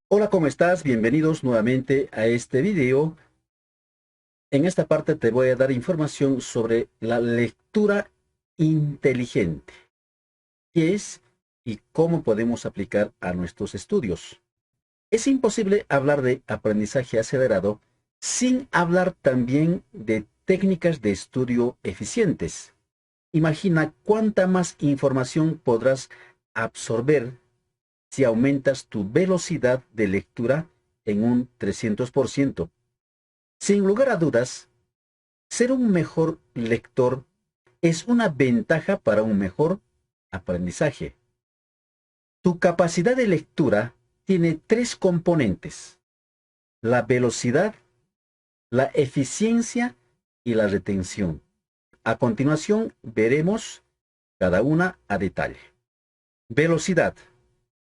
Hola, ¿cómo estás? Bienvenidos nuevamente a este video. En esta parte te voy a dar información sobre la lectura inteligente. ¿Qué es y cómo podemos aplicar a nuestros estudios? Es imposible hablar de aprendizaje acelerado sin hablar también de técnicas de estudio eficientes. Imagina cuánta más información podrás absorber si aumentas tu velocidad de lectura en un 300%. Sin lugar a dudas, ser un mejor lector es una ventaja para un mejor aprendizaje. Tu capacidad de lectura tiene tres componentes: la velocidad, la eficiencia y la retención. A continuación veremos cada una a detalle. Velocidad.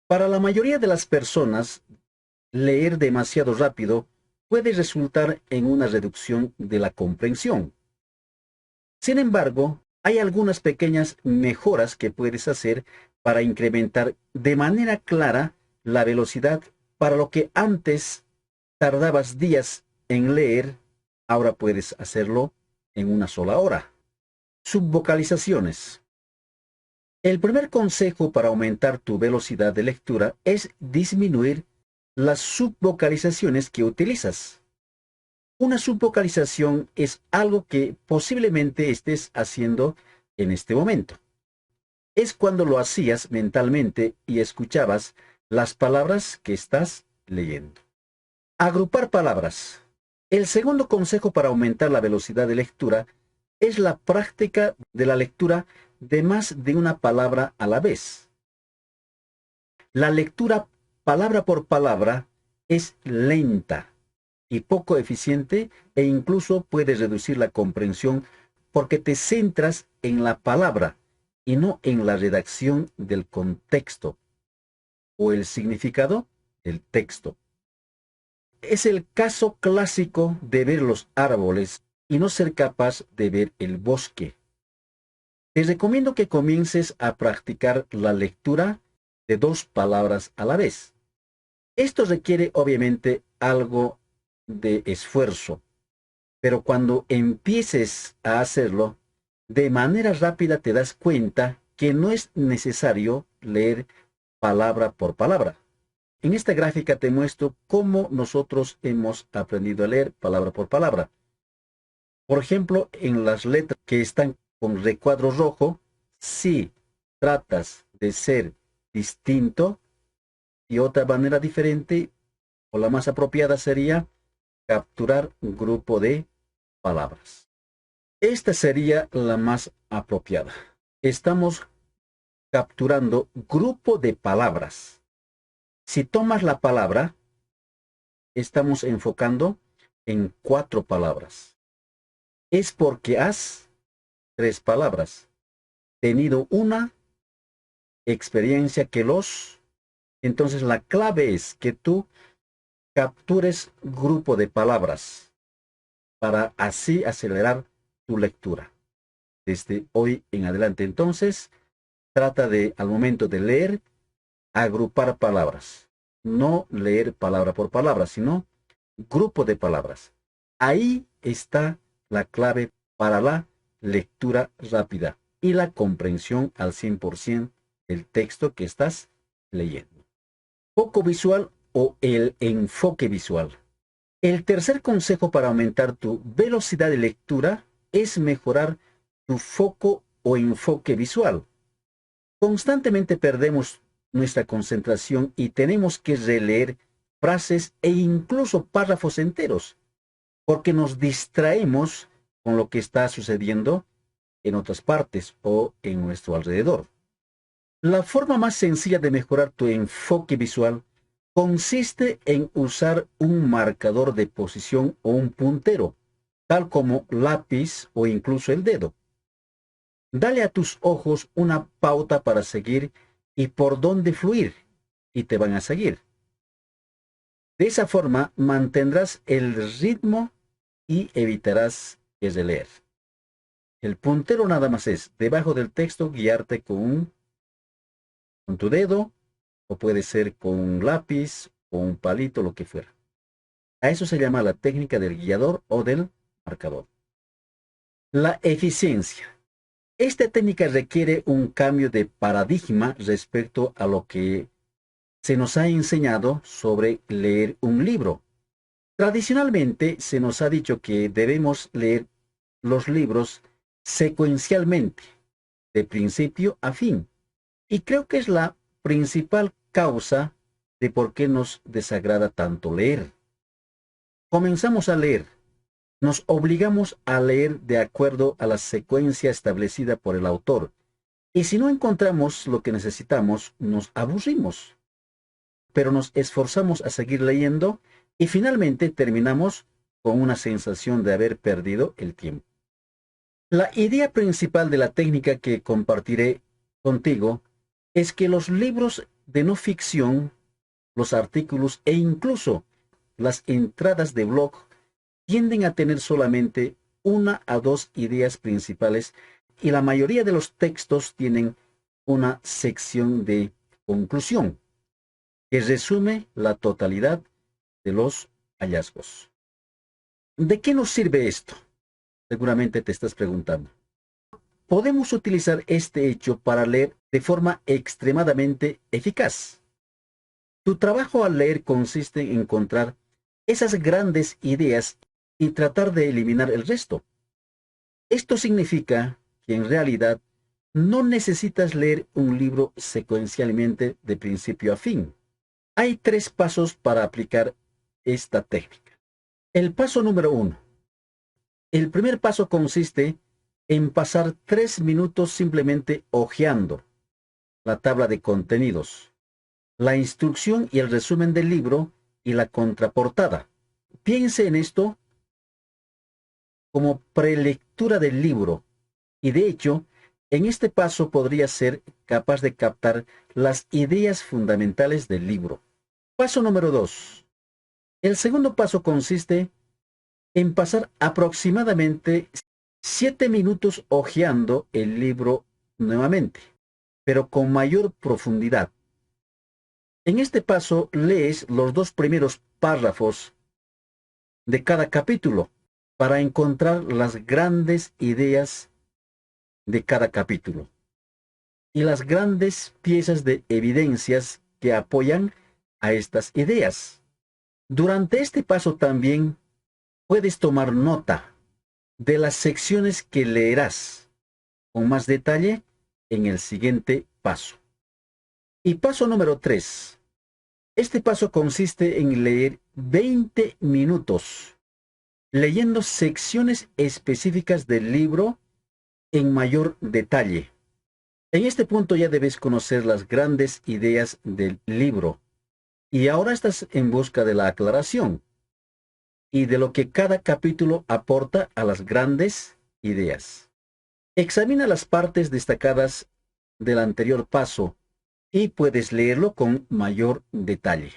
Para la mayoría de las personas, leer demasiado rápido puede resultar en una reducción de la comprensión. Sin embargo, hay algunas pequeñas mejoras que puedes hacer para incrementar de manera clara la velocidad. Para lo que antes tardabas días en leer, ahora puedes hacerlo en una sola hora. Subvocalizaciones. El primer consejo para aumentar tu velocidad de lectura es disminuir las subvocalizaciones que utilizas. Una subvocalización es algo que posiblemente estés haciendo en este momento. Es cuando lo hacías mentalmente y escuchabas las palabras que estás leyendo. Agrupar palabras. El segundo consejo para aumentar la velocidad de lectura es la práctica de la lectura de más de una palabra a la vez. La lectura palabra por palabra es lenta y poco eficiente, e incluso puedes reducir la comprensión porque te centras en la palabra y no en la redacción del contexto o el significado del texto. Es el caso clásico de ver los árboles y no ser capaz de ver el bosque. Te recomiendo que comiences a practicar la lectura de dos palabras a la vez. Esto requiere obviamente algo de esfuerzo, pero cuando empieces a hacerlo, de manera rápida te das cuenta que no es necesario leer palabra por palabra. En esta gráfica te muestro cómo nosotros hemos aprendido a leer palabra por palabra. Por ejemplo, en las letras que están con recuadro rojo, si tratas de ser distinto y otra manera diferente, o la más apropiada sería capturar un grupo de palabras. Esta sería la más apropiada. Estamos capturando grupo de palabras. Si tomas la palabra, estamos enfocando en 4 palabras. Es porque has 3 palabras tenido una experiencia que los... Entonces la clave es que tú captures grupo de palabras para así acelerar tu lectura. Desde hoy en adelante, entonces, trata de, al momento de leer, agrupar palabras. No leer palabra por palabra, sino grupo de palabras. Ahí está la clave para la lectura rápida y la comprensión al 100% del texto que estás leyendo. Foco visual o el enfoque visual. El tercer consejo para aumentar tu velocidad de lectura es mejorar tu foco o enfoque visual. Constantemente perdemos nuestra concentración y tenemos que releer frases e incluso párrafos enteros, porque nos distraemos con lo que está sucediendo en otras partes o en nuestro alrededor. La forma más sencilla de mejorar tu enfoque visual consiste en usar un marcador de posición o un puntero, tal como lápiz o incluso el dedo. Dale a tus ojos una pauta para seguir y por dónde fluir, y te van a seguir. De esa forma mantendrás el ritmo y evitarás el de leer. El puntero nada más es debajo del texto guiarte con tu dedo, o puede ser con un lápiz o un palito, lo que fuera. A eso se llama la técnica del guiador o del marcador. La eficiencia. Esta técnica requiere un cambio de paradigma respecto a lo que se nos ha enseñado sobre leer un libro. Tradicionalmente se nos ha dicho que debemos leer los libros secuencialmente, de principio a fin. Y creo que es la principal causa de por qué nos desagrada tanto leer. Comenzamos a leer, nos obligamos a leer de acuerdo a la secuencia establecida por el autor. Y si no encontramos lo que necesitamos, nos aburrimos. Pero nos esforzamos a seguir leyendo y finalmente terminamos con una sensación de haber perdido el tiempo. La idea principal de la técnica que compartiré contigo es que los libros de no ficción, los artículos e incluso las entradas de blog tienden a tener solamente una a dos ideas principales y la mayoría de los textos tienen una sección de conclusión que resume la totalidad de los hallazgos. ¿De qué nos sirve esto? Seguramente te estás preguntando. Podemos utilizar este hecho para leer de forma extremadamente eficaz. Tu trabajo al leer consiste en encontrar esas grandes ideas y tratar de eliminar el resto. Esto significa que en realidad no necesitas leer un libro secuencialmente de principio a fin. Hay 3 pasos para aplicar esta técnica. El paso número 1. El primer paso consiste en pasar 3 minutos simplemente hojeando la tabla de contenidos, la instrucción y el resumen del libro y la contraportada. Piense en esto como prelectura del libro y de hecho, en este paso podría ser capaz de captar las ideas fundamentales del libro. Paso número 2. El segundo paso consiste en pasar aproximadamente 7 minutos hojeando el libro nuevamente, pero con mayor profundidad. En este paso lees los 2 primeros párrafos de cada capítulo para encontrar las grandes ideas de cada capítulo y las grandes piezas de evidencias que apoyan a estas ideas. Durante este paso también puedes tomar nota de las secciones que leerás con más detalle en el siguiente paso. Y paso número 3. Este paso consiste en leer 20 minutos, leyendo secciones específicas del libro en mayor detalle. En este punto ya debes conocer las grandes ideas del libro y ahora estás en busca de la aclaración y de lo que cada capítulo aporta a las grandes ideas. Examina las partes destacadas del anterior paso y puedes leerlo con mayor detalle.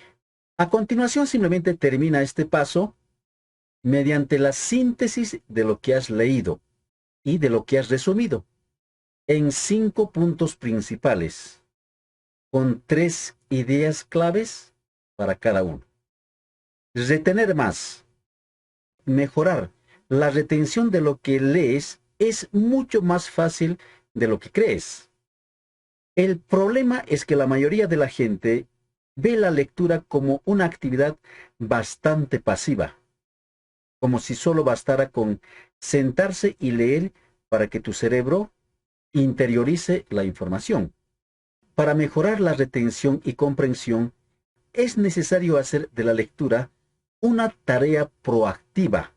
A continuación simplemente termina este paso mediante la síntesis de lo que has leído y de lo que has resumido en 5 puntos principales, con 3 ideas claves para cada uno. Retener más. Mejorar. La retención de lo que lees es mucho más fácil de lo que crees. El problema es que la mayoría de la gente ve la lectura como una actividad bastante pasiva, como si solo bastara con sentarse y leer para que tu cerebro interiorice la información. Para mejorar la retención y comprensión, es necesario hacer de la lectura una tarea proactiva.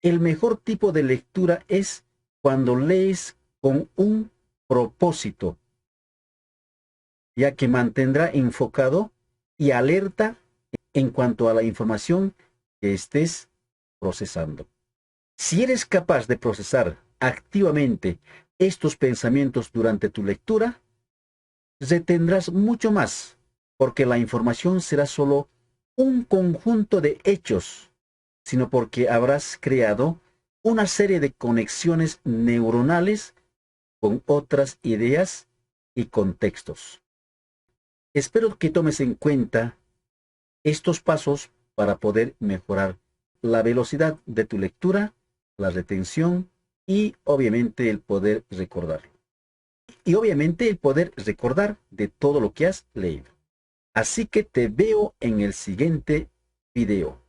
El mejor tipo de lectura es cuando lees con un propósito, ya que mantendrá enfocado y alerta en cuanto a la información que estés procesando. Si eres capaz de procesar activamente estos pensamientos durante tu lectura, retendrás mucho más, porque la información será solo un conjunto de hechos, sino porque habrás creado una serie de conexiones neuronales con otras ideas y contextos. Espero que tomes en cuenta estos pasos para poder mejorar la velocidad de tu lectura, la retención y obviamente el poder recordar. Y obviamente el poder recordar de todo lo que has leído. Así que te veo en el siguiente video.